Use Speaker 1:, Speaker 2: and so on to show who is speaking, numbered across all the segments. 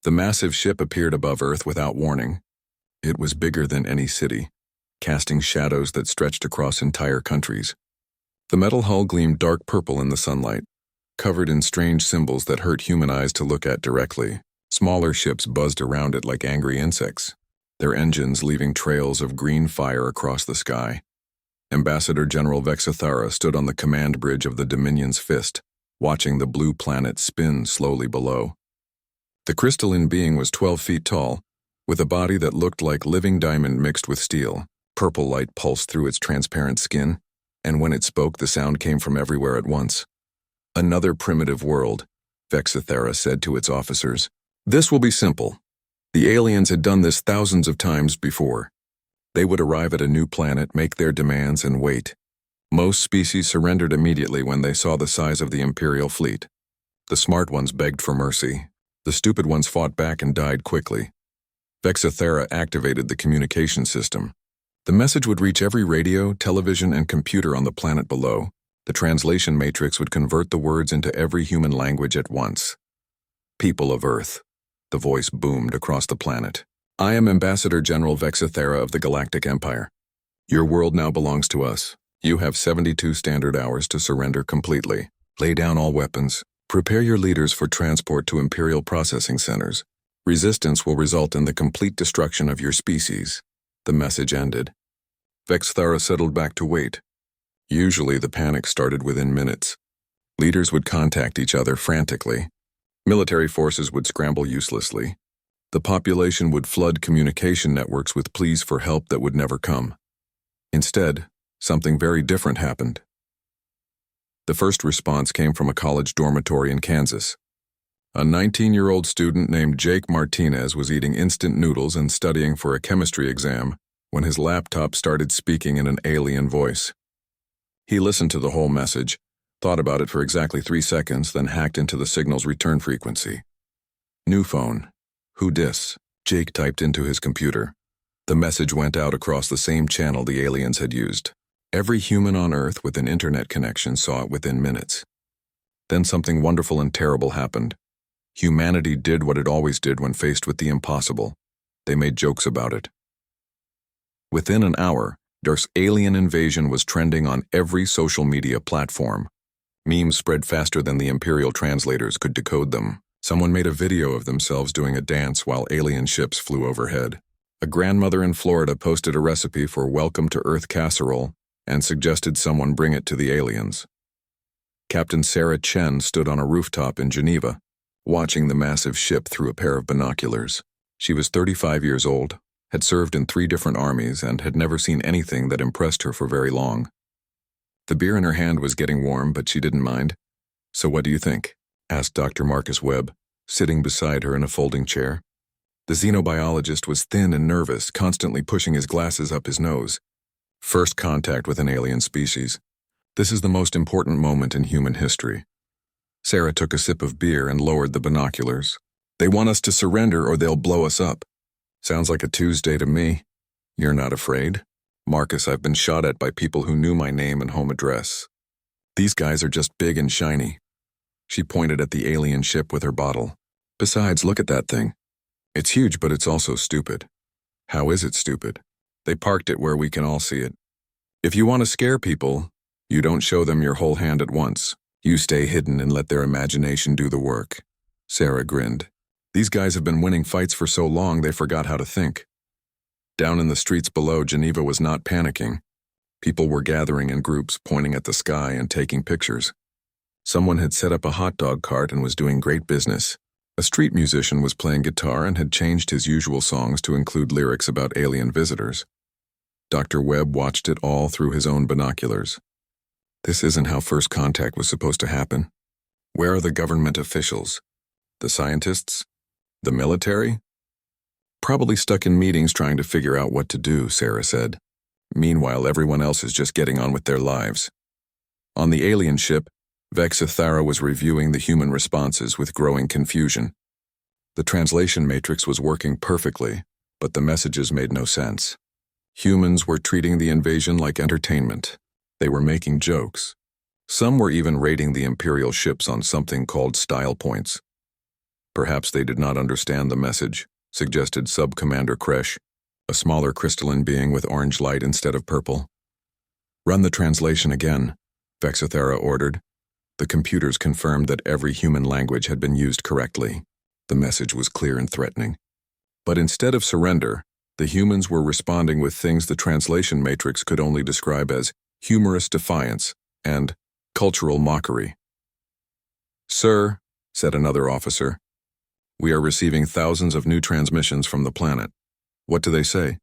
Speaker 1: The massive ship appeared above Earth without warning. It was bigger than any city, casting shadows that stretched across entire countries. The metal hull gleamed dark purple in the sunlight, covered in strange symbols that hurt human eyes to look at directly. Smaller ships buzzed around it like angry insects, their engines leaving trails of green fire across the sky. Ambassador General Vexathara stood on the command bridge of the Dominion's fist, watching the blue planet spin slowly below. The crystalline being was 12 feet tall, with a body that looked like living diamond mixed with steel. Purple light pulsed through its transparent skin, and when it spoke, the sound came from everywhere at once. Another primitive world, Vexathara said to its officers. This will be simple. The aliens had done this thousands of times before. They would arrive at a new planet, make their demands, and wait. Most species surrendered immediately when they saw the size of the Imperial fleet. The smart ones begged for mercy. The stupid ones fought back and died quickly. Vexathara activated the communication system. The message would reach every radio, television, and computer on the planet below. The translation matrix would convert the words into every human language at once. People of Earth. The voice boomed across the planet. I am Ambassador General Vexathara of the Galactic Empire. Your world now belongs to us. You have 72 standard hours to surrender completely. Lay down all weapons. Prepare your leaders for transport to Imperial processing centers. Resistance will result in the complete destruction of your species. The message ended. Vexathara settled back to wait. Usually the panic started within minutes. Leaders would contact each other frantically. Military forces would scramble uselessly. The population would flood communication networks with pleas for help that would never come. Instead, something very different happened. The first response came from a college dormitory in Kansas. A 19-year-old student named Jake Martinez was eating instant noodles and studying for a chemistry exam when his laptop started speaking in an alien voice. He listened to the whole message, thought about it for exactly 3 seconds, then hacked into the signal's return frequency. New phone. Who dis? Jake typed into his computer. The message went out across the same channel the aliens had used. Every human on Earth with an internet connection saw it within minutes. Then something wonderful and terrible happened. Humanity did what it always did when faced with the impossible. They made jokes about it. Within an hour, Earth's alien invasion was trending on every social media platform. Memes spread faster than the Imperial translators could decode them. Someone made a video of themselves doing a dance while alien ships flew overhead. A grandmother in Florida posted a recipe for Welcome to Earth casserole and suggested someone bring it to the aliens. Captain Sarah Chen stood on a rooftop in Geneva, watching the massive ship through a pair of binoculars. She was 35 years old, had served in 3 different armies, and had never seen anything that impressed her for very long. The beer in her hand was getting warm, but she didn't mind. So what do you think? Asked Dr. Marcus Webb, sitting beside her in a folding chair. The xenobiologist was thin and nervous, constantly pushing his glasses up his nose. First contact with an alien species. This is the most important moment in human history. Sarah took a sip of beer and lowered the binoculars. They want us to surrender or they'll blow us up. Sounds like a Tuesday to me. You're not afraid? Marcus, I've been shot at by people who knew my name and home address. These guys are just big and shiny. She pointed at the alien ship with her bottle. Besides, look at that thing. It's huge, but it's also stupid. How is it stupid? They parked it where we can all see it. If you want to scare people, you don't show them your whole hand at once. You stay hidden and let their imagination do the work. Sarah grinned. These guys have been winning fights for so long they forgot how to think. Down in the streets below, Geneva was not panicking. People were gathering in groups, pointing at the sky and taking pictures. Someone had set up a hot dog cart and was doing great business. A street musician was playing guitar and had changed his usual songs to include lyrics about alien visitors. Dr. Webb watched it all through his own binoculars. This isn't how first contact was supposed to happen. Where are the government officials? The scientists? The military? Probably stuck in meetings trying to figure out what to do, Sarah said. Meanwhile, everyone else is just getting on with their lives. On the alien ship, Vexathara was reviewing the human responses with growing confusion. The translation matrix was working perfectly, but the messages made no sense. Humans were treating the invasion like entertainment. They were making jokes. Some were even rating the Imperial ships on something called style points. Perhaps they did not understand the message, suggested Sub-Commander Kresh, a smaller crystalline being with orange light instead of purple. Run the translation again, Vexithera ordered. The computers confirmed that every human language had been used correctly. The message was clear and threatening. But instead of surrender, the humans were responding with things the translation matrix could only describe as humorous defiance and cultural mockery. "Sir," said another officer, "we are receiving thousands of new transmissions from the planet. What do they say?"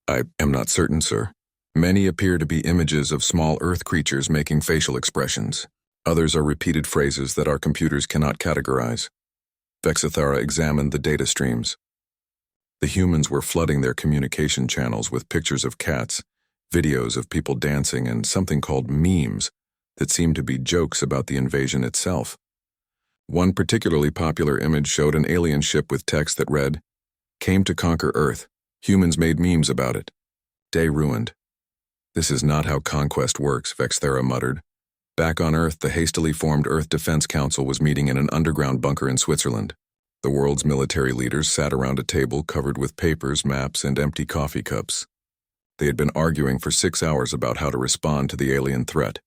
Speaker 1: "I am not certain, sir. Many appear to be images of small Earth creatures making facial expressions. Others are repeated phrases that our computers cannot categorize." Vexithara examined the data streams. The humans were flooding their communication channels with pictures of cats, videos of people dancing, and something called memes that seemed to be jokes about the invasion itself. One particularly popular image showed an alien ship with text that read, "Came to conquer Earth. Humans made memes about it. Day ruined." "This is not how conquest works," Vexthera muttered. Back on Earth, the hastily formed Earth Defense Council was meeting in an underground bunker in Switzerland. The world's military leaders sat around a table covered with papers, maps, and empty coffee cups. They had been arguing for 6 hours about how to respond to the alien threat.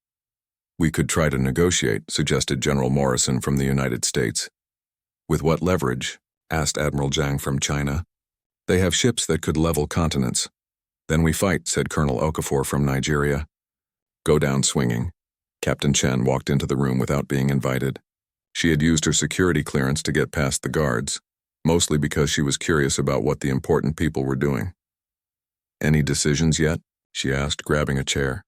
Speaker 1: "We could try to negotiate," suggested General Morrison from the United States. "With what leverage?" asked Admiral Zhang from China. "They have ships that could level continents." "Then we fight," said Colonel Okafor from Nigeria. "Go down swinging." Captain Chen walked into the room without being invited. She had used her security clearance to get past the guards, mostly because she was curious about what the important people were doing. "Any decisions yet?" she asked, grabbing a chair.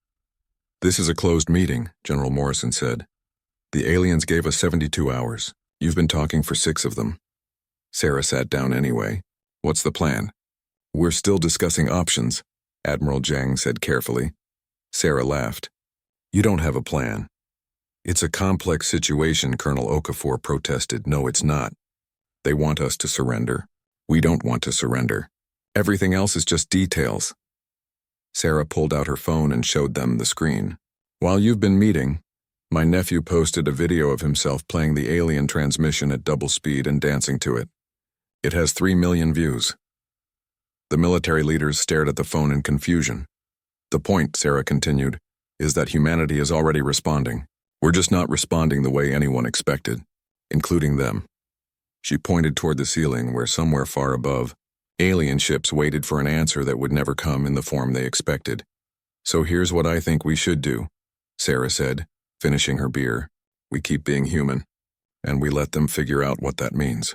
Speaker 1: "This is a closed meeting," General Morrison said. "The aliens gave us 72 hours. You've been talking for 6 of them." Sarah sat down anyway. "What's the plan?" "We're still discussing options," Admiral Zhang said carefully. Sarah laughed. "You don't have a plan." "It's a complex situation," Colonel Okafor protested. "No, it's not. They want us to surrender. We don't want to surrender. Everything else is just details." Sarah pulled out her phone and showed them the screen. "While you've been meeting, my nephew posted a video of himself playing the alien transmission at double speed and dancing to it. It has 3 million views." The military leaders stared at the phone in confusion. "The point," Sarah continued, "is that humanity is already responding. We're just not responding the way anyone expected, including them." She pointed toward the ceiling where, somewhere far above, alien ships waited for an answer that would never come in the form they expected. "So here's what I think we should do," Sarah said, finishing her beer. "We keep being human, and we let them figure out what that means."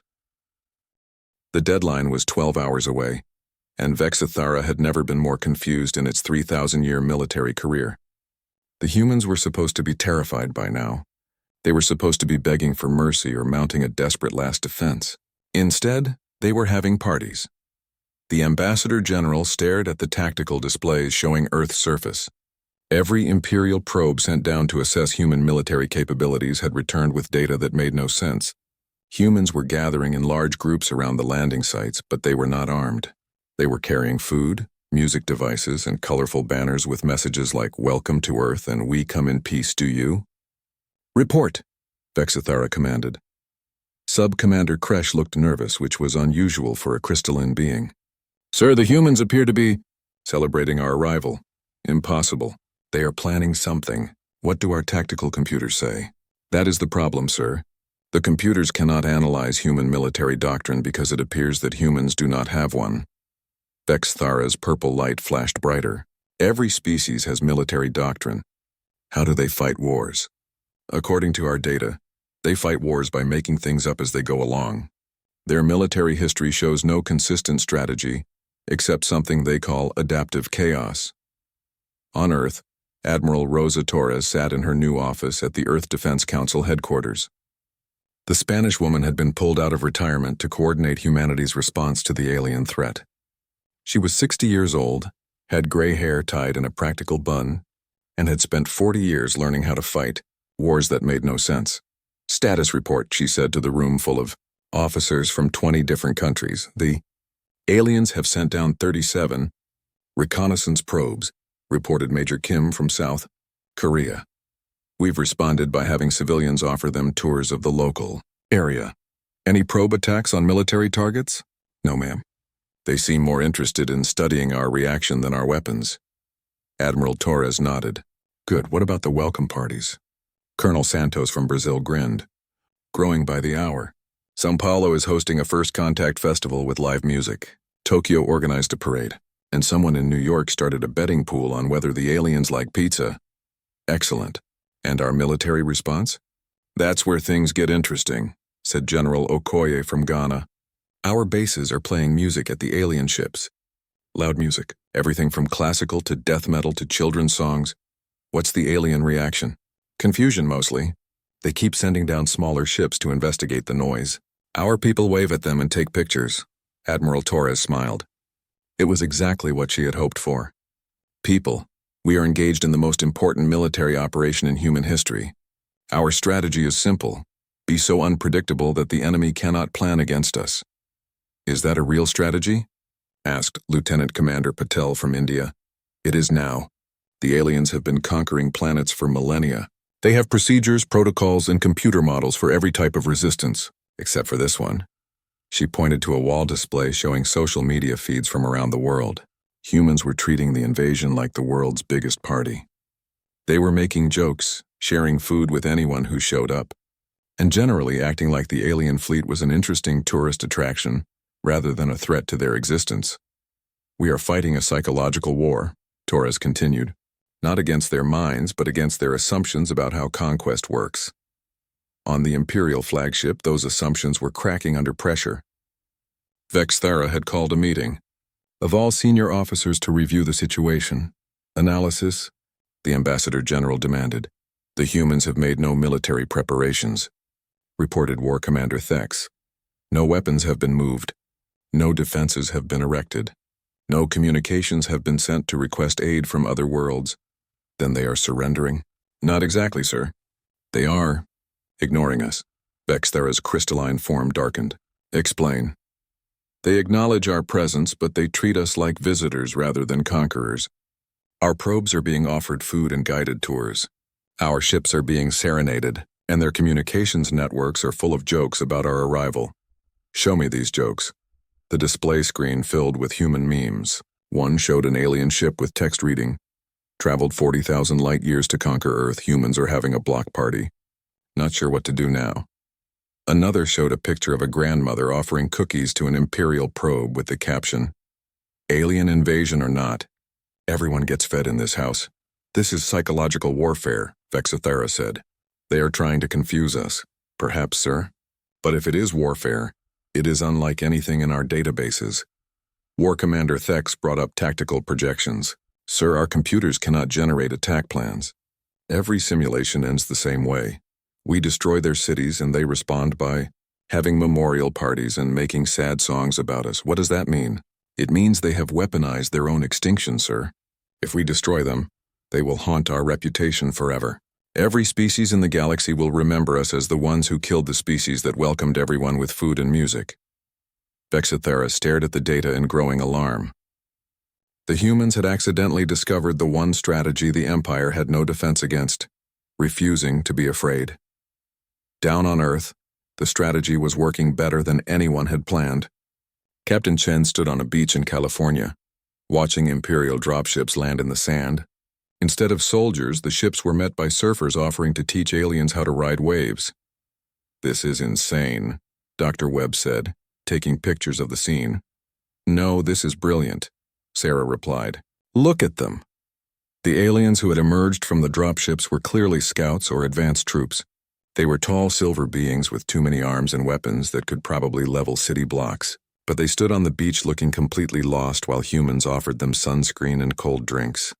Speaker 1: The deadline was 12 hours away, and Vexithara had never been more confused in its 3,000-year military career. The humans were supposed to be terrified by now. They were supposed to be begging for mercy or mounting a desperate last defense. Instead, they were having parties. The Ambassador General stared at the tactical displays showing Earth's surface. Every Imperial probe sent down to assess human military capabilities had returned with data that made no sense. Humans were gathering in large groups around the landing sites, but they were not armed. They were carrying food, music devices, and colorful banners with messages like "Welcome to Earth" and "We come in peace, do you?" "Report," Vexithara commanded. Sub-Commander Kresh looked nervous, which was unusual for a crystalline being. "Sir, the humans appear to be celebrating our arrival." "Impossible. They are planning something. What do our tactical computers say?" "That is the problem, sir. The computers cannot analyze human military doctrine because it appears that humans do not have one." Vexthara's purple light flashed brighter. "Every species has military doctrine. How do they fight wars? According to our data, they fight wars by making things up as they go along. Their military history shows no consistent strategy, except something they call adaptive chaos." On Earth, Admiral Rosa Torres sat in her new office at the Earth Defense Council headquarters. The Spanish woman had been pulled out of retirement to coordinate humanity's response to the alien threat. She was 60 years old, had gray hair tied in a practical bun, and had spent 40 years learning how to fight wars that made no sense. "Status report," she said to the room full of officers from 20 different countries. "The aliens have sent down 37 reconnaissance probes," reported Major Kim from South Korea. "We've responded by having civilians offer them tours of the local area. Any probe attacks on military targets? No, ma'am. They seem more interested in studying our reaction than our weapons. Admiral Torres nodded. Good, what about the welcome parties? Colonel Santos from Brazil grinned. Growing by the hour. São Paulo is hosting a first contact festival with live music. Tokyo organized a parade. And someone in New York started a betting pool on whether the aliens like pizza. Excellent. And our military response? That's where things get interesting, said General Okoye from Ghana. Our bases are playing music at the alien ships. Loud music, everything from classical to death metal to children's songs. What's the alien reaction? Confusion mostly. They keep sending down smaller ships to investigate the noise. Our people wave at them and take pictures. Admiral Torres smiled. It was exactly what she had hoped for. People, we are engaged in the most important military operation in human history. Our strategy is simple. Be so unpredictable that the enemy cannot plan against us. Is that a real strategy? Asked Lieutenant Commander Patel from India. It is now. The aliens have been conquering planets for millennia. They have procedures, protocols, and computer models for every type of resistance, except for this one. She pointed to a wall display showing social media feeds from around the world. Humans were treating the invasion like the world's biggest party. They were making jokes, sharing food with anyone who showed up, and generally acting like the alien fleet was an interesting tourist attraction rather than a threat to their existence. We are fighting a psychological war, Torres continued, not against their minds but against their assumptions about how conquest works. On the Imperial flagship, those assumptions were cracking under pressure. Vexthera had called a meeting of all senior officers to review the situation. Analysis, the Ambassador General demanded. The humans have made no military preparations, reported War Commander Thex. No weapons have been moved. No defenses have been erected. No communications have been sent to request aid from other worlds. Then they are surrendering? Not exactly, sir. They are ignoring us. Vexthera's crystalline form darkened. Explain. They acknowledge our presence, but they treat us like visitors rather than conquerors. Our probes are being offered food and guided tours. Our ships are being serenaded, and their communications networks are full of jokes about our arrival. Show me these jokes. The display screen filled with human memes. One showed an alien ship with text reading, "Traveled 40,000 light years to conquer Earth. Humans are having a block party. Not sure what to do now." Another showed a picture of a grandmother offering cookies to an Imperial probe with the caption, "Alien invasion or not, everyone gets fed in this house. This is psychological warfare," Vexthera said. They are trying to confuse us. Perhaps, sir. But if it is warfare, it is unlike anything in our databases. War Commander Thex brought up tactical projections. Sir, our computers cannot generate attack plans. Every simulation ends the same way. We destroy their cities and they respond by having memorial parties and making sad songs about us. What does that mean? It means they have weaponized their own extinction, sir. If we destroy them, they will haunt our reputation forever. Every species in the galaxy will remember us as the ones who killed the species that welcomed everyone with food and music. Vexthera stared at the data in growing alarm. The humans had accidentally discovered the one strategy the Empire had no defense against: refusing to be afraid. Down on Earth, the strategy was working better than anyone had planned. Captain Chen stood on a beach in California, watching Imperial dropships land in the sand. Instead of soldiers, the ships were met by surfers offering to teach aliens how to ride waves. "This is insane," Dr. Webb said, taking pictures of the scene. "No, this is brilliant," Sarah replied. "Look at them." The aliens who had emerged from the dropships were clearly scouts or advanced troops. They were tall silver beings with too many arms and weapons that could probably level city blocks, but they stood on the beach looking completely lost while humans offered them sunscreen and cold drinks.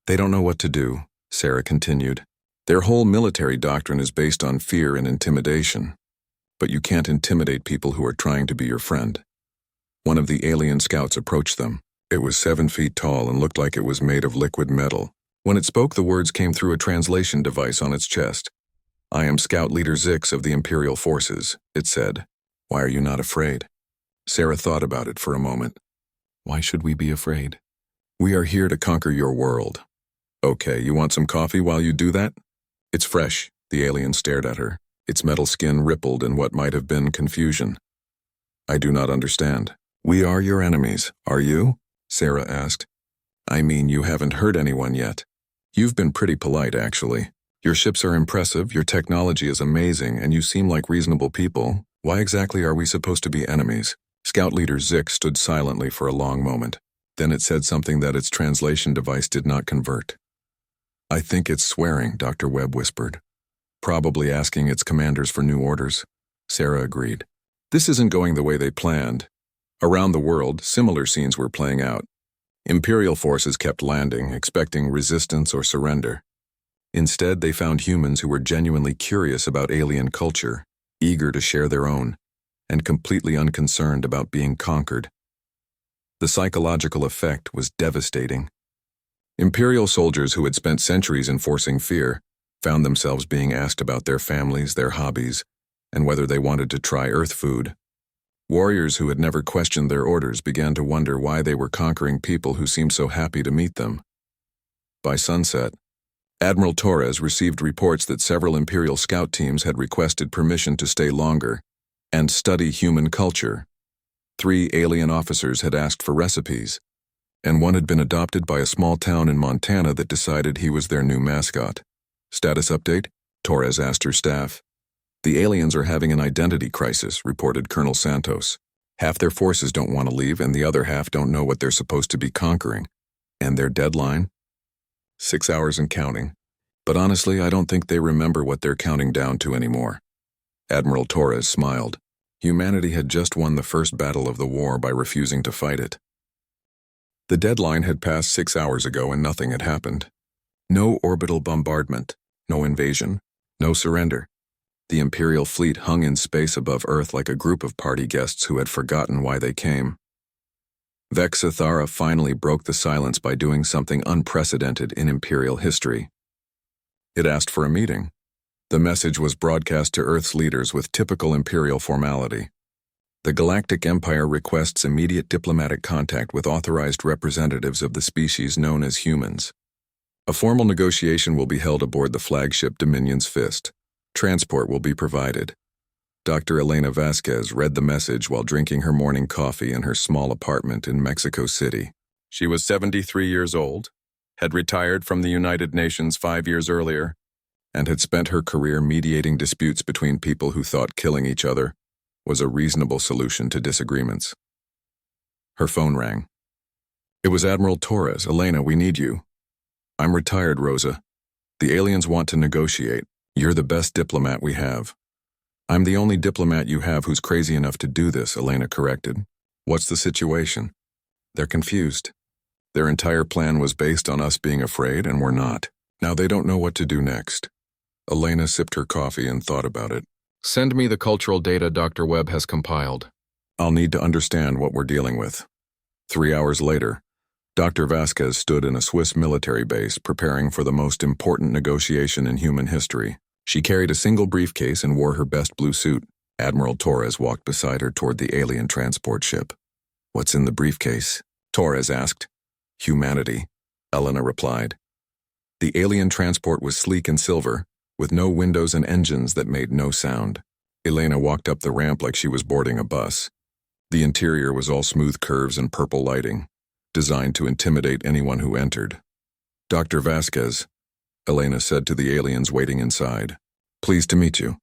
Speaker 1: "They don't know what to do," Sarah continued. "Their whole military doctrine is based on fear and intimidation. But you can't intimidate people who are trying to be your friend." One of the alien scouts approached them. It was 7 feet tall and looked like it was made of liquid metal. When it spoke, the words came through a translation device on its chest. "I am Scout Leader Zix of the Imperial Forces," it said. "Why are you not afraid?" Sarah thought about it for a moment. "Why should we be afraid? We are here to conquer your world." "Okay, you want some coffee while you do that?" "It's fresh," the alien stared at her. Its metal skin rippled in what might have been confusion. "I do not understand." "We are your enemies, are you?" Sarah asked. "I mean, you haven't hurt anyone yet. You've been pretty polite, actually. Your ships are impressive, your technology is amazing, and you seem like reasonable people. Why exactly are we supposed to be enemies?" Scout leader Zik stood silently for a long moment. Then it said something that its translation device did not convert. "I think it's swearing," Dr. Webb whispered. "Probably asking its commanders for new orders." Sarah agreed. "This isn't going the way they planned." Around the world, similar scenes were playing out. Imperial forces kept landing, expecting resistance or surrender. Instead, they found humans who were genuinely curious about alien culture, eager to share their own, and completely unconcerned about being conquered. The psychological effect was devastating. Imperial soldiers who had spent centuries enforcing fear found themselves being asked about their families, their hobbies, and whether they wanted to try Earth food. Warriors who had never questioned their orders began to wonder why they were conquering people who seemed so happy to meet them. By sunset, Admiral Torres received reports that several Imperial scout teams had requested permission to stay longer and study human culture. 3 alien officers had asked for recipes, and one had been adopted by a small town in Montana that decided he was their new mascot. "Status update?" Torres asked her staff. "The aliens are having an identity crisis," reported Colonel Santos. "Half their forces don't want to leave, and the other half don't know what they're supposed to be conquering. And their deadline? 6 hours and counting. But honestly, I don't think they remember what they're counting down to anymore." Admiral Torres smiled. Humanity had just won the first battle of the war by refusing to fight it. The deadline had passed 6 hours ago and nothing had happened. No orbital bombardment, no invasion, no surrender. The Imperial fleet hung in space above Earth like a group of party guests who had forgotten why they came. Vexithara finally broke the silence by doing something unprecedented in Imperial history. It asked for a meeting. The message was broadcast to Earth's leaders with typical Imperial formality. "The Galactic Empire requests immediate diplomatic contact with authorized representatives of the species known as humans. A formal negotiation will be held aboard the flagship Dominion's Fist. Transport will be provided." Dr. Elena Vasquez read the message while drinking her morning coffee in her small apartment in Mexico City. She was 73 years old, had retired from the United Nations 5 years earlier, and had spent her career mediating disputes between people who thought killing each other was a reasonable solution to disagreements. Her phone rang. It was Admiral Torres. "Elena, we need you." "I'm retired, Rosa. The aliens want to negotiate. You're the best diplomat we have." "I'm the only diplomat you have who's crazy enough to do this," Elena corrected. "What's the situation?" "They're confused. Their entire plan was based on us being afraid, and we're not. Now they don't know what to do next." Elena sipped her coffee and thought about it. "Send me the cultural data Dr. Webb has compiled. I'll need to understand what we're dealing with." 3 hours later, Dr. Vasquez stood in a Swiss military base preparing for the most important negotiation in human history. She carried a single briefcase and wore her best blue suit. Admiral Torres walked beside her toward the alien transport ship. "What's in the briefcase?" Torres asked. "Humanity," Elena replied. The alien transport was sleek and silver, with no windows and engines that made no sound. Elena walked up the ramp like she was boarding a bus. The interior was all smooth curves and purple lighting, designed to intimidate anyone who entered. "Dr. Vasquez," Elena said to the aliens waiting inside. "Pleased to meet you."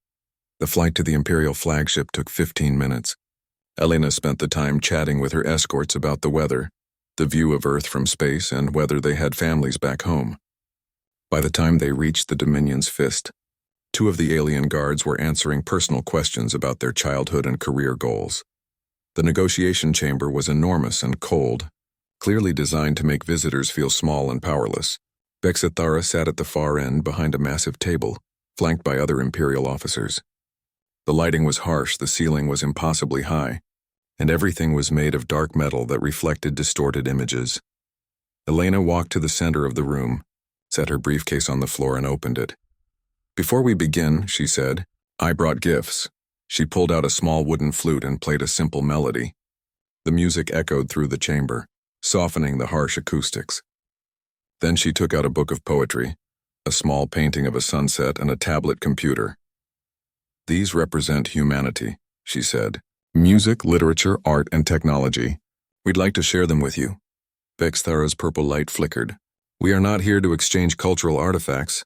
Speaker 1: The flight to the Imperial flagship took 15 minutes. Elena spent the time chatting with her escorts about the weather, the view of Earth from space, and whether they had families back home. By the time they reached the Dominion's Fist, 2 of the alien guards were answering personal questions about their childhood and career goals. The negotiation chamber was enormous and cold, clearly designed to make visitors feel small and powerless. Vexithara sat at the far end behind a massive table, flanked by other Imperial officers. The lighting was harsh, the ceiling was impossibly high, and everything was made of dark metal that reflected distorted images. Elena walked to the center of the room, set her briefcase on the floor and opened it. "Before we begin," she said, "I brought gifts." She pulled out a small wooden flute and played a simple melody. The music echoed through the chamber, softening the harsh acoustics. Then she took out a book of poetry, a small painting of a sunset, and a tablet computer. These represent humanity, she said. Music, literature, art, and technology. We'd like to share them with you. Vexthara's purple light flickered. We are not here to exchange cultural artifacts.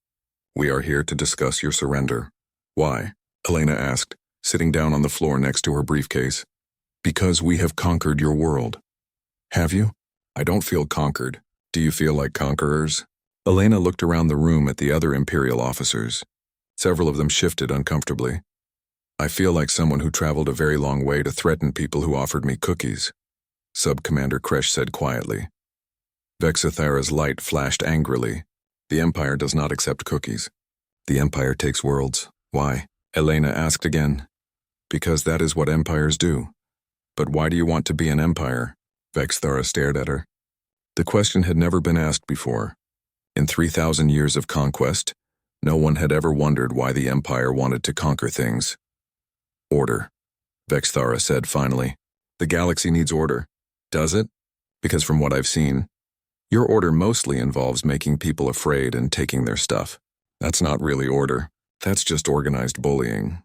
Speaker 1: We are here to discuss your surrender. Why? Elena asked, sitting down on the floor next to her briefcase. Because we have conquered your world. Have you? I don't feel conquered. Do you feel like conquerors? Elena looked around the room at the other Imperial officers. Several of them shifted uncomfortably. I feel like someone who traveled a very long way to threaten people who offered me cookies, Sub-Commander Kresh said quietly. Vexithara's light flashed angrily. The Empire does not accept cookies. The Empire takes worlds. Why? Elena asked again. Because that is what empires do. But why do you want to be an empire? Vexthara stared at her. The question had never been asked before. In 3,000 years of conquest, no one had ever wondered why the Empire wanted to conquer things. Order, Vexthara said finally. The galaxy needs order. Does it? Because from what I've seen, your order mostly involves making people afraid and taking their stuff. That's not really order. That's just organized bullying.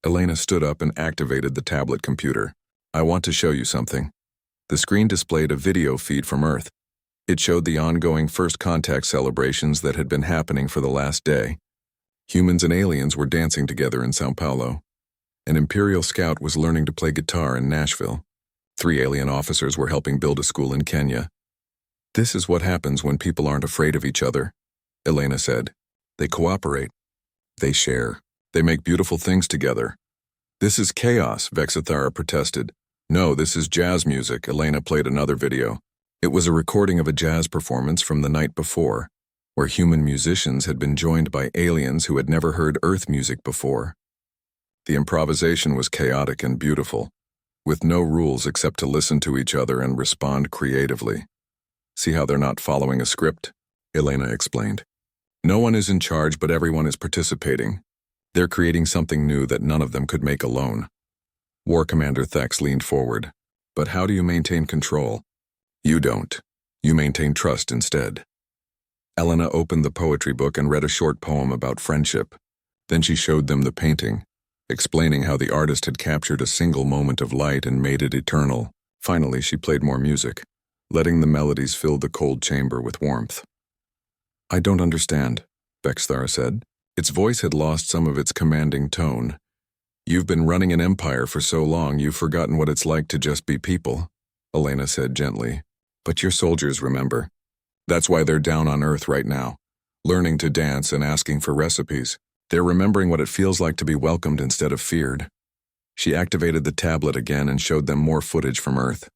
Speaker 1: Elena stood up and activated the tablet computer. I want to show you something. The screen displayed a video feed from Earth. It showed the ongoing first contact celebrations that had been happening for the last day. Humans and aliens were dancing together in Sao Paulo. An Imperial scout was learning to play guitar in Nashville. 3 alien officers were helping build a school in Kenya. This is what happens when people aren't afraid of each other, Elena said. They cooperate. They share. They make beautiful things together. This is chaos, Vexithara protested. No, this is jazz music, Elena played another video. It was a recording of a jazz performance from the night before, where human musicians had been joined by aliens who had never heard Earth music before. The improvisation was chaotic and beautiful, with no rules except to listen to each other and respond creatively. See how they're not following a script? Elena explained. No one is in charge, but everyone is participating. They're creating something new that none of them could make alone. War Commander Thex leaned forward. But how do you maintain control? You don't. You maintain trust instead. Elena opened the poetry book and read a short poem about friendship. Then she showed them the painting, explaining how the artist had captured a single moment of light and made it eternal. Finally, she played more music, letting the melodies fill the cold chamber with warmth. I don't understand, Vexthara said. Its voice had lost some of its commanding tone. You've been running an empire for so long you've forgotten what it's like to just be people, Elena said gently. But your soldiers remember. That's why they're down on Earth right now, learning to dance and asking for recipes. They're remembering what it feels like to be welcomed instead of feared. She activated the tablet again and showed them more footage from Earth.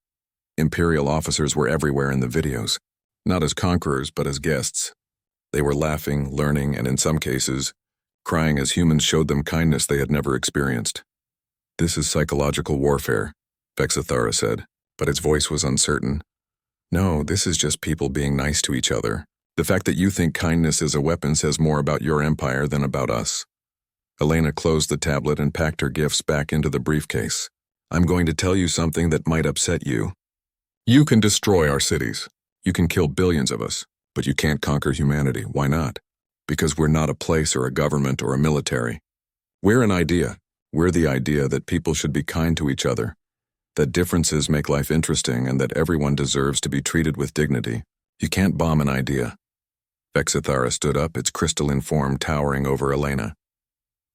Speaker 1: Imperial officers were everywhere in the videos, not as conquerors but as guests. They were laughing, learning, and in some cases, crying as humans showed them kindness they had never experienced. This is psychological warfare, Vexithara said, but its voice was uncertain. No, this is just people being nice to each other. The fact that you think kindness is a weapon says more about your empire than about us. Elena closed the tablet and packed her gifts back into the briefcase. I'm going to tell you something that might upset you. You can destroy our cities. You can kill billions of us, but you can't conquer humanity. Why not? Because we're not a place or a government or a military. We're an idea. We're the idea that people should be kind to each other, that differences make life interesting, and that everyone deserves to be treated with dignity. You can't bomb an idea. Vexithara stood up, its crystalline form towering over Elena.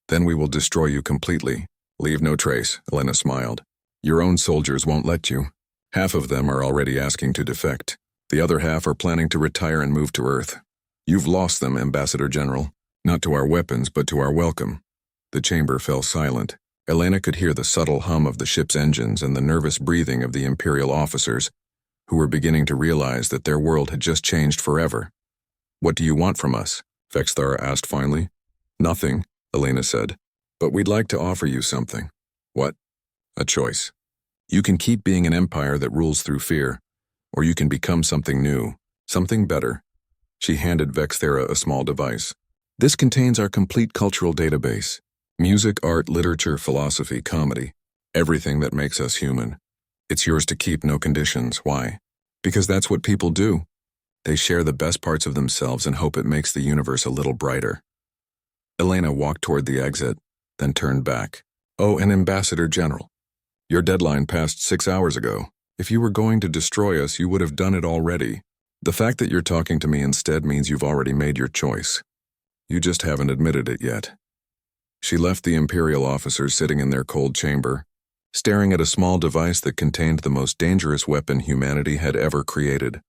Speaker 1: Then we will destroy you completely. Leave no trace, Elena smiled. Your own soldiers won't let you. Half of them are already asking to defect. The other half are planning to retire and move to Earth. You've lost them, Ambassador General. Not to our weapons, but to our welcome. The chamber fell silent. Elena could hear the subtle hum of the ship's engines and the nervous breathing of the Imperial officers, who were beginning to realize that their world had just changed forever. What do you want from us? Vexthara asked finally. Nothing, Elena said. But we'd like to offer you something. What? A choice. You can keep being an empire that rules through fear, or you can become something new, something better. She handed Vexthara a small device. This contains our complete cultural database. Music, art, literature, philosophy, comedy. Everything that makes us human. It's yours to keep, no conditions. Why? Because that's what people do. They share the best parts of themselves and hope it makes the universe a little brighter. Elena walked toward the exit. then turned back. "Oh, an ambassador general. Your deadline passed 6 hours ago. If you were going to destroy us, you would have done it already. The fact that you're talking to me instead means you've already made your choice. You just haven't admitted it yet." She left the Imperial officers sitting in their cold chamber, staring at a small device that contained the most dangerous weapon humanity had ever created.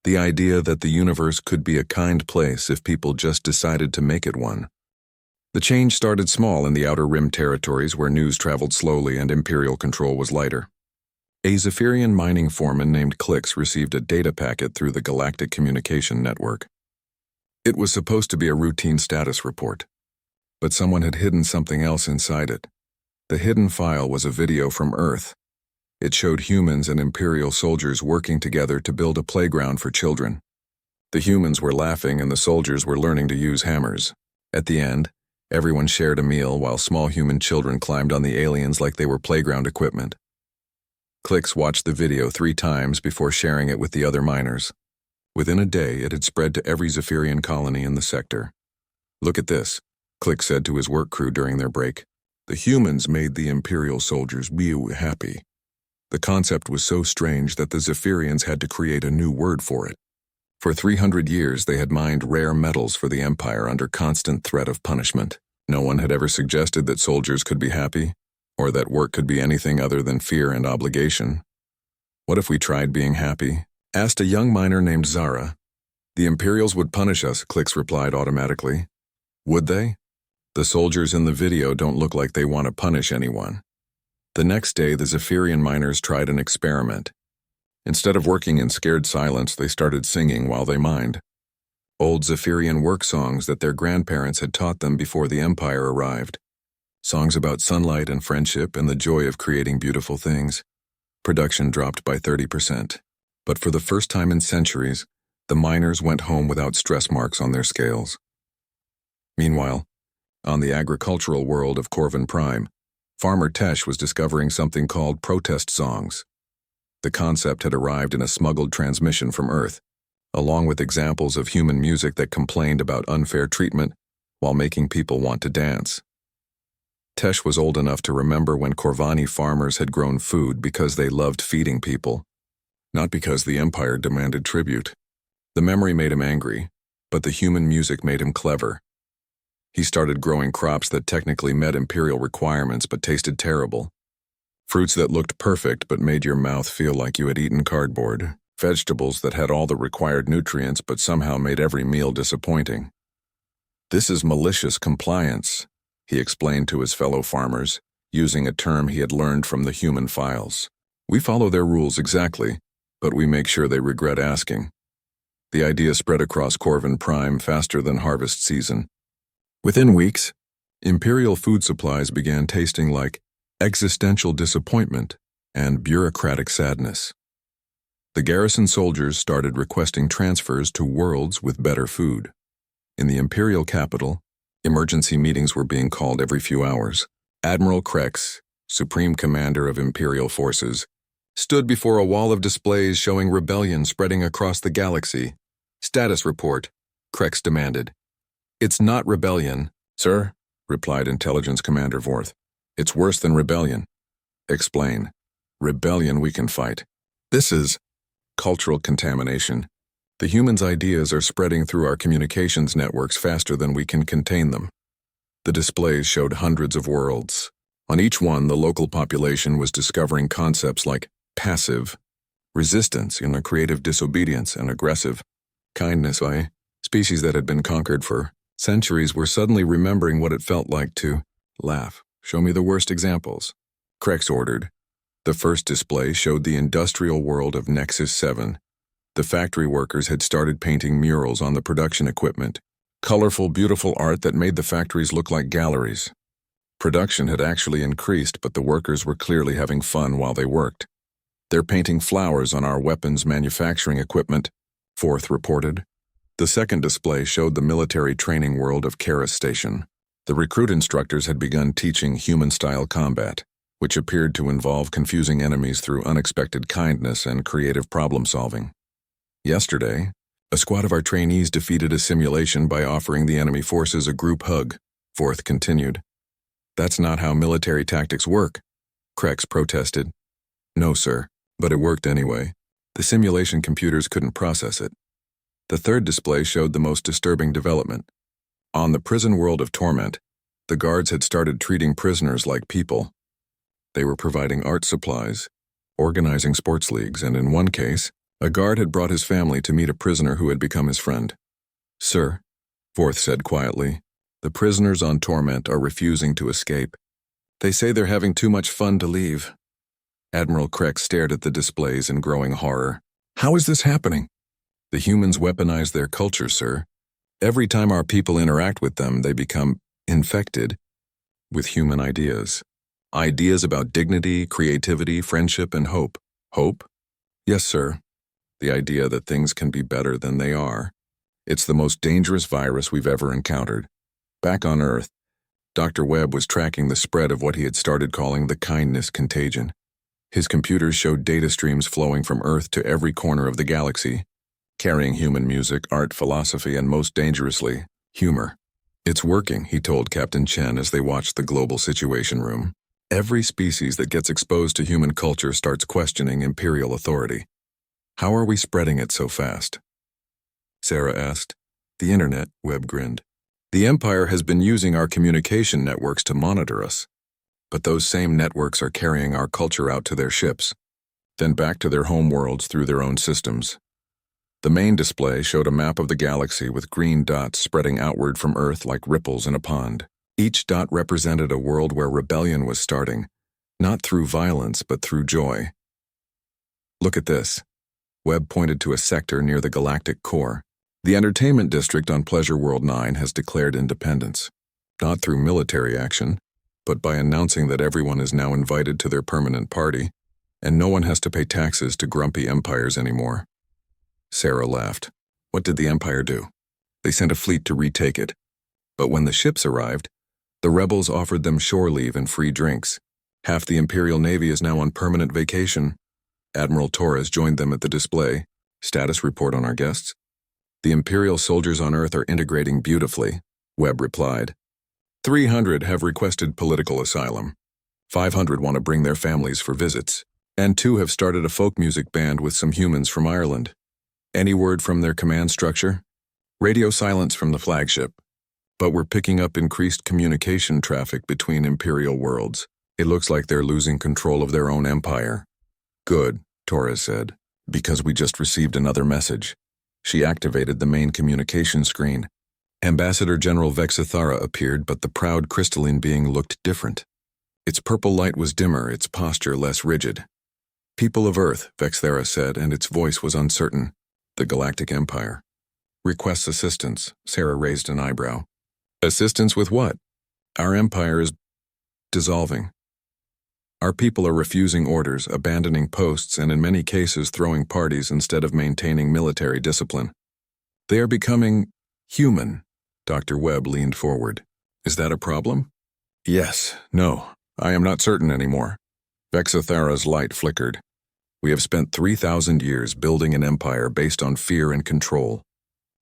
Speaker 1: The idea that the universe could be a kind place if people just decided to make it one. The change started small in the Outer Rim territories where news traveled slowly and Imperial control was lighter. A Zephyrian mining foreman named Clix received a data packet through the Galactic Communication Network. It was supposed to be a routine status report, but someone had hidden something else inside it. The hidden file was a video from Earth. It showed humans and Imperial soldiers working together to build a playground for children. The humans were laughing and the soldiers were learning to use hammers. At the end, everyone shared a meal while small human children climbed on the aliens like they were playground equipment. Clix watched the video 3 times before sharing it with the other miners. Within a day, it had spread to every Zephyrian colony in the sector. "Look at this," Clix said to his work crew during their break. "The humans made the Imperial soldiers be happy." The concept was so strange that the Zephyrians had to create a new word for it. For 300 years, they had mined rare metals for the Empire under constant threat of punishment. No one had ever suggested that soldiers could be happy, or that work could be anything other than fear and obligation. "What if we tried being happy?" asked a young miner named Zara. "The Imperials would punish us," Clix replied automatically. "Would they? The soldiers in the video don't look like they want to punish anyone." The next day, the Zephyrian miners tried an experiment. Instead of working in scared silence, they started singing while they mined. Old Zephyrian work songs that their grandparents had taught them before the Empire arrived. Songs about sunlight and friendship and the joy of creating beautiful things. Production dropped by 30%. But for the first time in centuries, the miners went home without stress marks on their scales. Meanwhile, on the agricultural world of Corvin Prime, Farmer Tesh was discovering something called protest songs. The concept had arrived in a smuggled transmission from Earth, along with examples of human music that complained about unfair treatment while making people want to dance. Tesh was old enough to remember when Corvani farmers had grown food because they loved feeding people, not because the Empire demanded tribute. The memory made him angry, but the human music made him clever. He started growing crops that technically met Imperial requirements but tasted terrible. Fruits that looked perfect but made your mouth feel like you had eaten cardboard. Vegetables that had all the required nutrients but somehow made every meal disappointing. "This is malicious compliance," he explained to his fellow farmers, using a term he had learned from the human files. "We follow their rules exactly, but we make sure they regret asking." The idea spread across Corvin Prime faster than harvest season. Within weeks, Imperial food supplies began tasting like existential disappointment and bureaucratic sadness. The garrison soldiers started requesting transfers to worlds with better food. In the Imperial capital, emergency meetings were being called every few hours. Admiral Krex, Supreme Commander of Imperial forces, stood before a wall of displays showing rebellion spreading across the galaxy. "Status report," Krex demanded. "It's not rebellion, sir," replied Intelligence Commander Vorth. "It's worse than rebellion." "Explain." "Rebellion we can fight. This is cultural contamination. The humans' ideas are spreading through our communications networks faster than we can contain them." The displays showed hundreds of worlds. On each one, the local population was discovering concepts like passive, resistance, creative disobedience, and aggressive kindness. Species that had been conquered for centuries were suddenly remembering what it felt like to laugh. "Show me the worst examples," Krex ordered. The first display showed the industrial world of Nexus 7. The factory workers had started painting murals on the production equipment. Colorful, beautiful art that made the factories look like galleries. Production had actually increased, but the workers were clearly having fun while they worked. "They're painting flowers on our weapons manufacturing equipment," Forth reported. The second display showed the military training world of Karis Station. The recruit instructors had begun teaching human-style combat, which appeared to involve confusing enemies through unexpected kindness and creative problem-solving. "Yesterday, a squad of our trainees defeated a simulation by offering the enemy forces a group hug," Forth continued. That's not how military tactics work, Krex protested. No, sir, but it worked anyway. The simulation computers couldn't process it. The third display showed the most disturbing development. On the prison world of Torment, the guards had started treating prisoners like people. They were providing art supplies, organizing sports leagues, and in one case, a guard had brought his family to meet a prisoner who had become his friend. Sir, Forth said quietly, the prisoners on Torment are refusing to escape. They say they're having too much fun to leave. Admiral Krex stared at the displays in growing horror. How is this happening? The humans weaponize their culture, sir. Every time our people interact with them, they become infected with human ideas. Ideas about dignity, creativity, friendship, and hope. Hope? Yes, sir. The idea that things can be better than they are. It's the most dangerous virus we've ever encountered. Back on Earth, Dr. Webb was tracking the spread of what he had started calling the kindness contagion. His computers showed data streams flowing from Earth to every corner of the galaxy, carrying human music, art, philosophy, and most dangerously, humor. It's working, he told Captain Chen as they watched the global situation room. Every species that gets exposed to human culture starts questioning imperial authority. How are we spreading it so fast? Sarah asked. The internet, Webb grinned. The Empire has been using our communication networks to monitor us. But those same networks are carrying our culture out to their ships, then back to their home worlds through their own systems. The main display showed a map of the galaxy with green dots spreading outward from Earth like ripples in a pond. Each dot represented a world where rebellion was starting, not through violence but through joy. Look at this. Webb pointed to a sector near the galactic core. The entertainment district on Pleasure World 9 has declared independence, not through military action, but by announcing that everyone is now invited to their permanent party, and no one has to pay taxes to grumpy empires anymore. Sarah laughed. What did the Empire do? They sent a fleet to retake it. But when the ships arrived, the rebels offered them shore leave and free drinks. Half the Imperial Navy is now on permanent vacation. Admiral Torres joined them at the display. Status report on our guests? The Imperial soldiers on Earth are integrating beautifully, Webb replied. 300 have requested political asylum. 500 want to bring their families for visits. And 2 have started a folk music band with some humans from Ireland. Any word from their command structure? Radio silence from the flagship. But we're picking up increased communication traffic between Imperial worlds. It looks like they're losing control of their own empire. Good, Torres said, because we just received another message. She activated the main communication screen. Ambassador General Vexithara appeared, but the proud crystalline being looked different. Its purple light was dimmer, its posture less rigid. People of Earth, Vexithara said, and its voice was uncertain. The Galactic Empire. Requests assistance, Sarah raised an eyebrow. Assistance with what? Our empire is dissolving. Our people are refusing orders, abandoning posts, and in many cases throwing parties instead of maintaining military discipline. They are becoming human. Dr. Webb leaned forward. Is that a problem? Yes, no, I am not certain anymore. Vexithara's light flickered. We have spent 3,000 years building an empire based on fear and control.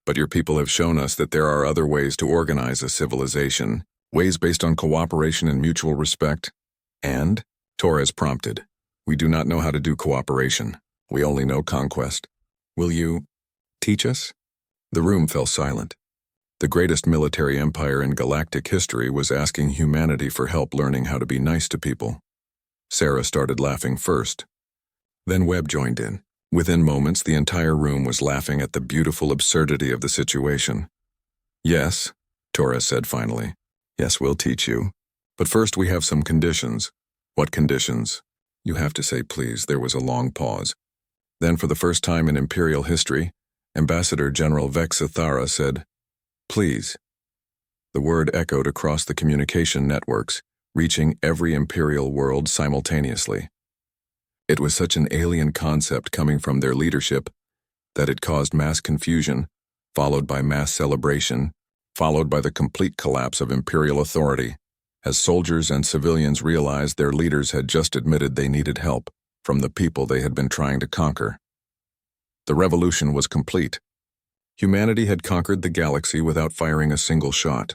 Speaker 1: But your people have shown us that there are other ways to organize a civilization, ways based on cooperation and mutual respect. And, Torres prompted, we do not know how to do cooperation. We only know conquest. Will you teach us? The room fell silent. The greatest military empire in galactic history was asking humanity for help learning how to be nice to people. Sarah started laughing first. Then Webb joined in. Within moments, the entire room was laughing at the beautiful absurdity of the situation. Yes, Torres said finally. Yes, we'll teach you. But first we have some conditions. What conditions? You have to say please. There was a long pause. Then for the first time in Imperial history, Ambassador General Vexithara said, please. The word echoed across the communication networks, reaching every Imperial world simultaneously. It was such an alien concept coming from their leadership that it caused mass confusion, followed by mass celebration, followed by the complete collapse of Imperial authority, as soldiers and civilians realized their leaders had just admitted they needed help from the people they had been trying to conquer. The revolution was complete. Humanity had conquered the galaxy without firing a single shot.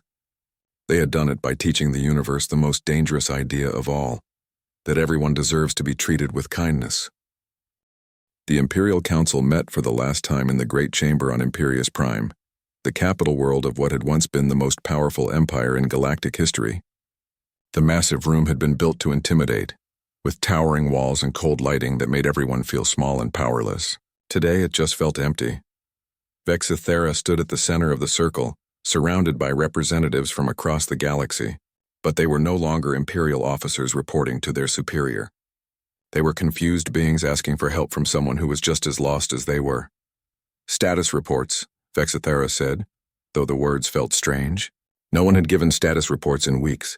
Speaker 1: They had done it by teaching the universe the most dangerous idea of all, that everyone deserves to be treated with kindness. The Imperial Council met for the last time in the Great Chamber on Imperius Prime, the capital world of what had once been the most powerful empire in galactic history. The massive room had been built to intimidate, with towering walls and cold lighting that made everyone feel small and powerless. Today it just felt empty. Vexithera stood at the center of the circle, surrounded by representatives from across the galaxy, but they were no longer Imperial officers reporting to their superior. They were confused beings asking for help from someone who was just as lost as they were. Status reports, Vexithera said, though the words felt strange. No one had given status reports in weeks.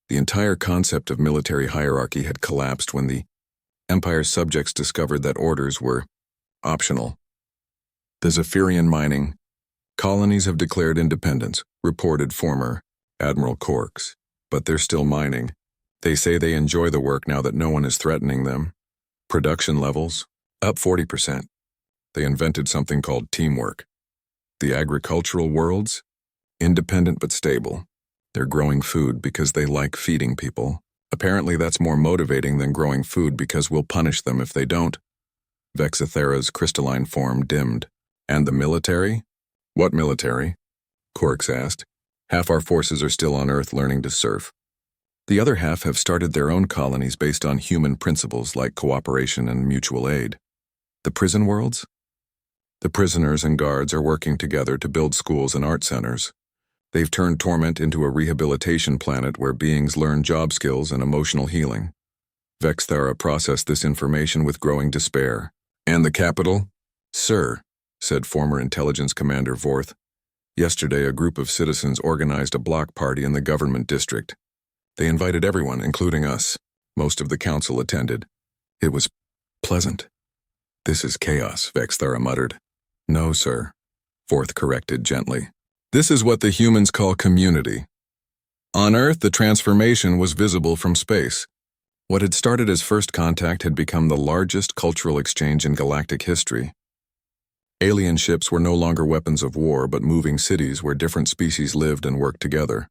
Speaker 1: The entire concept of military hierarchy had collapsed when the Empire's subjects discovered that orders were optional. The Zephyrian mining colonies have declared independence, reported former Admiral Corks, but they're still mining. They say they enjoy the work now that no one is threatening them. Production levels up 40%. They invented something called teamwork. The agricultural worlds independent but stable. They're growing food because they like feeding people. Apparently that's more motivating than growing food because we'll punish them if they don't. Vexithera's crystalline form dimmed. And the military? What military? Corks asked. Half our forces are still on Earth learning to surf. The other half have started their own colonies based on human principles like cooperation and mutual aid. The prison worlds? The prisoners and guards are working together to build schools and art centers. They've turned Torment into a rehabilitation planet where beings learn job skills and emotional healing. Vexthara processed this information with growing despair. And the capital? Sir, said former intelligence commander Vorth. Yesterday, a group of citizens organized a block party in the government district. They invited everyone, including us. Most of the council attended. It was pleasant. This is chaos, Vexthara muttered. No, sir, Vorth corrected gently. This is what the humans call community. On Earth, the transformation was visible from space. What had started as first contact had become the largest cultural exchange in galactic history. Alien ships were no longer weapons of war, but moving cities where different species lived and worked together.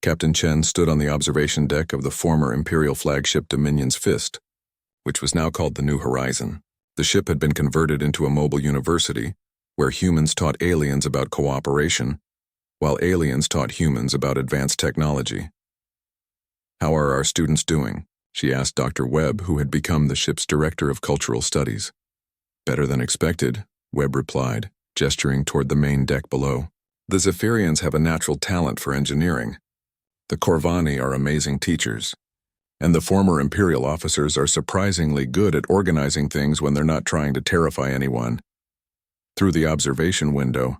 Speaker 1: Captain Chen stood on the observation deck of the former Imperial flagship Dominion's Fist, which was now called the New Horizon. The ship had been converted into a mobile university, where humans taught aliens about cooperation, while aliens taught humans about advanced technology. How are our students doing? She asked Dr. Webb, who had become the ship's director of cultural studies. Better than expected, Webb replied, gesturing toward the main deck below. The Zephyrians have a natural talent for engineering. The Corvani are amazing teachers. And the former Imperial officers are surprisingly good at organizing things when they're not trying to terrify anyone. Through the observation window,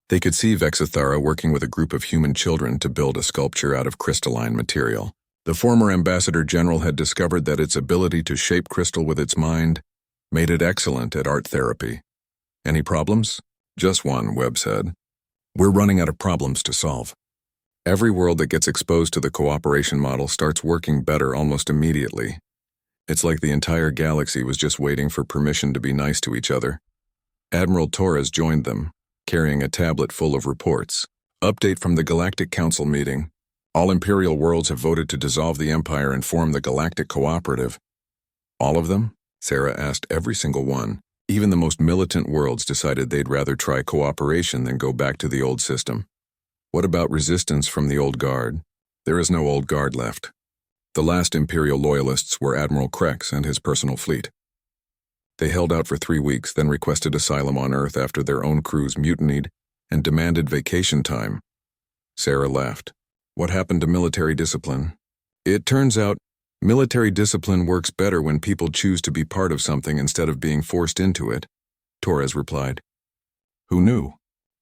Speaker 1: they could see Vexithara working with a group of human children to build a sculpture out of crystalline material. The former Ambassador General had discovered that its ability to shape crystal with its mind made it excellent at art therapy. Any problems? Just one, Webb said. We're running out of problems to solve. Every world that gets exposed to the cooperation model starts working better almost immediately. It's like the entire galaxy was just waiting for permission to be nice to each other. Admiral Torres joined them, carrying a tablet full of reports. Update from the Galactic Council meeting. All Imperial worlds have voted to dissolve the Empire and form the Galactic Cooperative. All of them? Sarah asked. Every single one. Even the most militant worlds decided they'd rather try cooperation than go back to the old system. What about resistance from the old guard? There is no old guard left. The last Imperial loyalists were Admiral Krex and his personal fleet. They held out for 3 weeks, then requested asylum on Earth after their own crews mutinied and demanded vacation time. Sarah laughed. What happened to military discipline? It turns out, military discipline works better when people choose to be part of something instead of being forced into it, Torres replied. Who knew?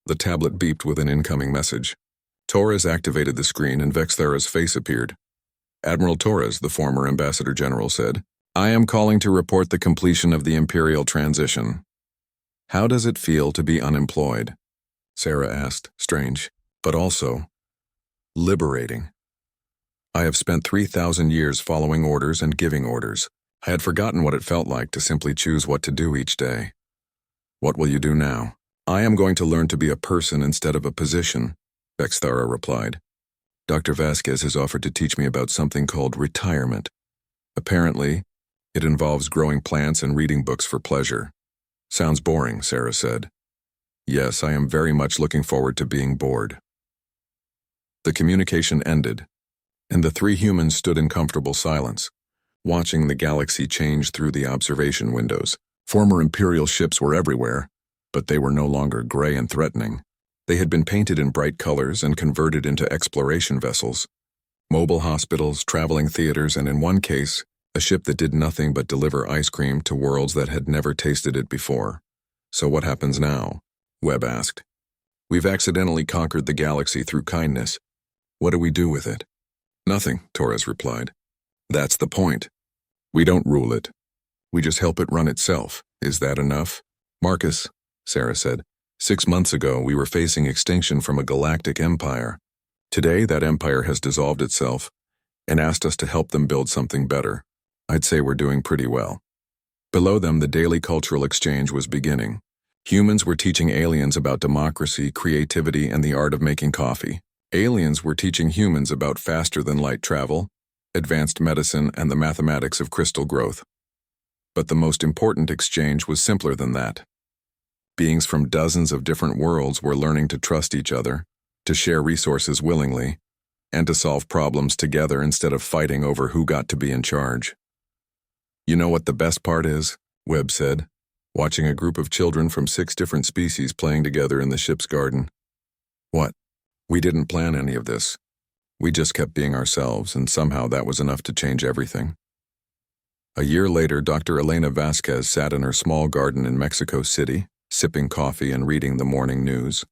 Speaker 1: The tablet beeped with an incoming message. Torres activated the screen and Vexthara's face appeared. Admiral Torres, the former Ambassador General, said, I am calling to report the completion of the Imperial transition. How does it feel to be unemployed? Sarah asked, strange, but also liberating. I have spent 3,000 years following orders and giving orders. I had forgotten what it felt like to simply choose what to do each day. What will you do now? I am going to learn to be a person instead of a position, Vexthara replied. Dr. Vasquez has offered to teach me about something called retirement. Apparently, it involves growing plants and reading books for pleasure. Sounds boring, Sarah said. Yes, I am very much looking forward to being bored. The communication ended, and the three humans stood in comfortable silence, watching the galaxy change through the observation windows. Former Imperial ships were everywhere, but they were no longer gray and threatening. They had been painted in bright colors and converted into exploration vessels. Mobile hospitals, traveling theaters, and in one case, a ship that did nothing but deliver ice cream to worlds that had never tasted it before. So what happens now? Webb asked. We've accidentally conquered the galaxy through kindness. What do we do with it? Nothing, Torres replied. That's the point. We don't rule it. We just help it run itself. Is that enough? Marcus, Sarah said. 6 months ago, we were facing extinction from a galactic empire. Today, that empire has dissolved itself and asked us to help them build something better. I'd say we're doing pretty well. Below them, the daily cultural exchange was beginning. Humans were teaching aliens about democracy, creativity, and the art of making coffee. Aliens were teaching humans about faster-than-light travel, advanced medicine, and the mathematics of crystal growth. But the most important exchange was simpler than that. Beings from dozens of different worlds were learning to trust each other, to share resources willingly, and to solve problems together instead of fighting over who got to be in charge. You know what the best part is? Webb said, watching a group of children from 6 different species playing together in the ship's garden. What? We didn't plan any of this. We just kept being ourselves, and somehow that was enough to change everything. A year later, Dr. Elena Vasquez sat in her small garden in Mexico City, sipping coffee and reading the morning news.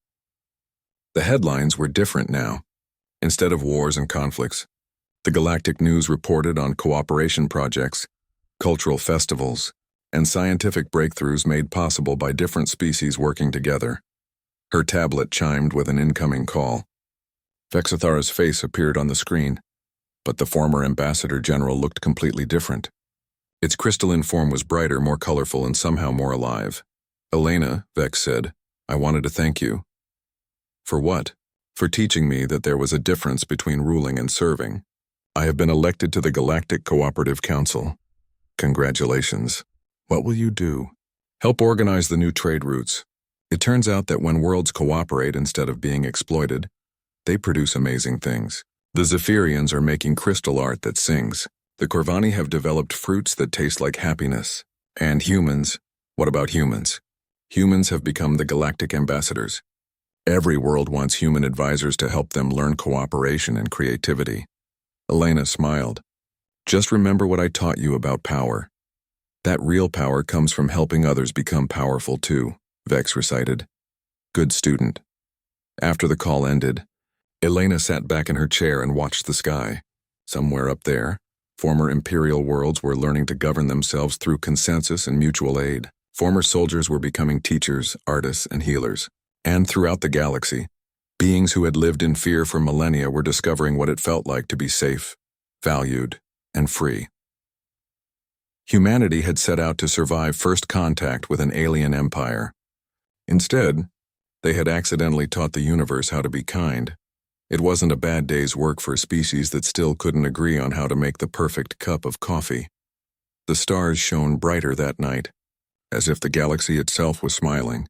Speaker 1: The headlines were different now. Instead of wars and conflicts, the galactic news reported on cooperation projects, cultural festivals, and scientific breakthroughs made possible by different species working together. Her tablet chimed with an incoming call. Vexithara's face appeared on the screen, but the former ambassador general looked completely different. Its crystalline form was brighter, more colorful, and somehow more alive. Elena, Vex said, I wanted to thank you. For what? For teaching me that there was a difference between ruling and serving. I have been elected to the Galactic Cooperative Council. Congratulations. What will you do? Help organize the new trade routes. It turns out that when worlds cooperate instead of being exploited, they produce amazing things. The Zephyrians are making crystal art that sings. The Corvani have developed fruits that taste like happiness. And humans, what about humans? Humans have become the galactic ambassadors. Every world wants human advisors to help them learn cooperation and creativity. Elena smiled. Just remember what I taught you about power. That real power comes from helping others become powerful too, Vex recited. Good student. After the call ended, Elena sat back in her chair and watched the sky. Somewhere up there, former Imperial worlds were learning to govern themselves through consensus and mutual aid. Former soldiers were becoming teachers, artists, and healers. And throughout the galaxy, beings who had lived in fear for millennia were discovering what it felt like to be safe, valued, and free. Humanity had set out to survive first contact with an alien empire. Instead, they had accidentally taught the universe how to be kind. It wasn't a bad day's work for a species that still couldn't agree on how to make the perfect cup of coffee. The stars shone brighter that night, as if the galaxy itself was smiling.